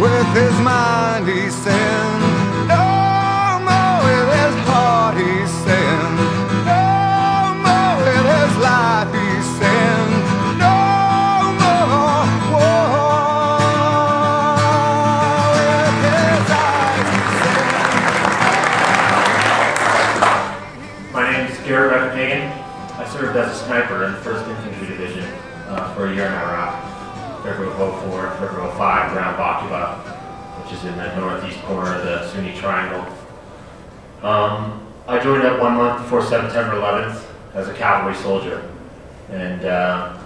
With his mind he sinned no more, with his heart he sinned no more, with his life he sinned no more. Whoa. With his eyes he sinned. My name is Garett. I served as a sniper in the 1st Infantry Division for a year in Iraq. February of 04, February of 05, around Bakuba, which is in the northeast corner of the Sunni Triangle. I joined up 1 month before September 11th as a cavalry soldier, and I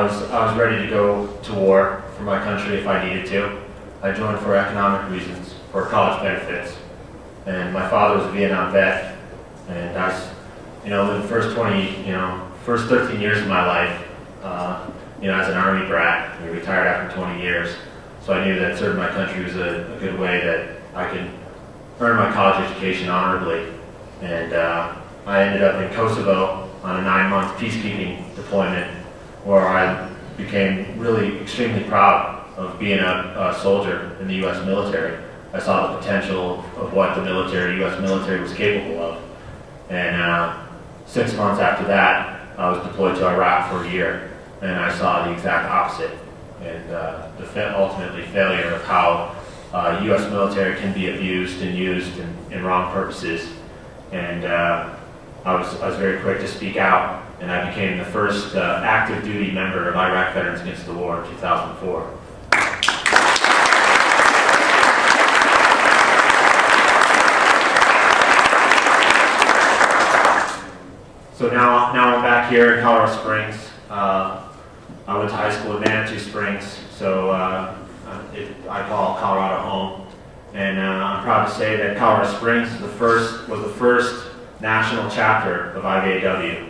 was ready to go to war for my country if I needed to. I joined for economic reasons, for college benefits, and my father was a Vietnam vet, and I was, the first 13 years of my life, as an Army brat. We retired after 20 years. So I knew that serving my country was a good way that I could earn my college education honorably. And I ended up in Kosovo on a 9-month peacekeeping deployment where I became really extremely proud of being a soldier in the U.S. military. I saw the potential of what the U.S. military was capable of. And 6 months after that, I was deployed to Iraq for a year. And I saw the exact opposite, and ultimately failure of how U.S. military can be abused and used in wrong purposes. And I was very quick to speak out, and I became the first active duty member of Iraq Veterans Against the War in 2004. So now I'm back here in Colorado Springs. I went to high school in Manitou Springs, so I call Colorado home. And I'm proud to say that Colorado Springs was the first national chapter of IVAW.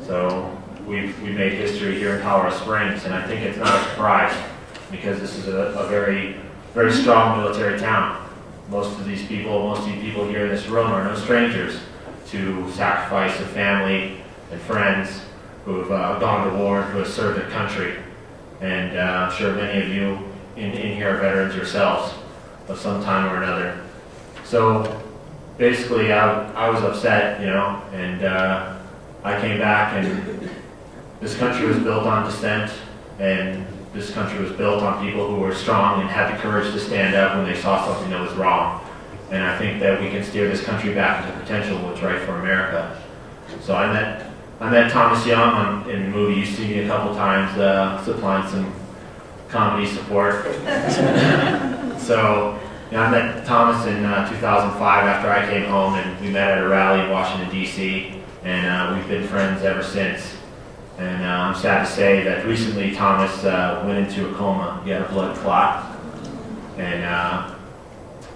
So we made history here in Colorado Springs, and I think it's not a surprise because this is a very, very strong military town. Most of you people here in this room are no strangers to sacrifice of family and friends who have gone to war and who have served their country. And I'm sure many of you in here are veterans yourselves of some time or another. So basically I was upset, and I came back, and this country was built on dissent, and this country was built on people who were strong and had the courage to stand up when they saw something that was wrong. And I think that we can steer this country back into potential what's right for America. So I met Thomas Young in the movie. You've seen me a couple times supplying some comedy support. So I met Thomas in 2005 after I came home, and we met at a rally in Washington, D.C., and we've been friends ever since. And I'm sad to say that recently Thomas went into a coma. He had a blood clot, and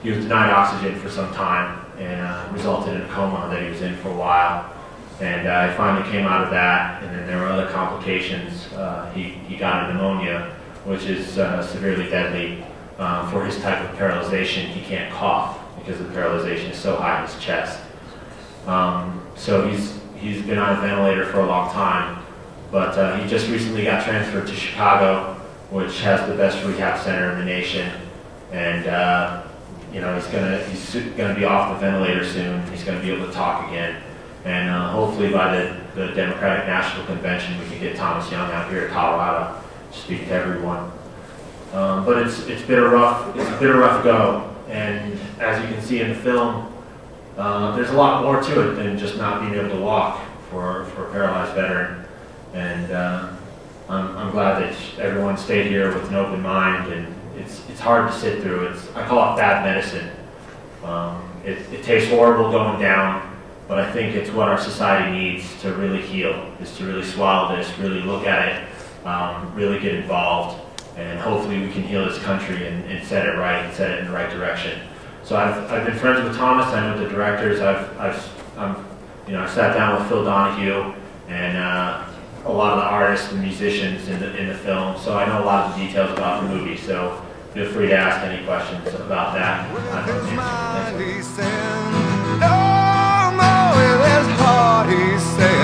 he was denied oxygen for some time, and resulted in a coma that he was in for a while. And he finally came out of that, and then there were other complications. He got a pneumonia, which is severely deadly. For his type of paralyzation, he can't cough because the paralyzation is so high in his chest. So he's been on a ventilator for a long time, but he just recently got transferred to Chicago, which has the best rehab center in the nation. And he's gonna be off the ventilator soon. He's gonna be able to talk again. And hopefully by the Democratic National Convention, we can get Thomas Young out here to Colorado to speak to everyone. But it's been a rough go. And as you can see in the film, there's a lot more to it than just not being able to walk for a paralyzed veteran. And I'm glad that everyone stayed here with an open mind. And it's hard to sit through. I call it bad medicine. It tastes horrible going down. But I think it's what our society needs to really heal, is to really swallow this, really look at it, really get involved, and hopefully we can heal this country and set it right, and set it in the right direction. So I've been friends with Thomas. I know the directors. I sat down with Phil Donahue and a lot of the artists and musicians in the film. So I know a lot of the details about the movie. So feel free to ask any questions about that. With his heart he said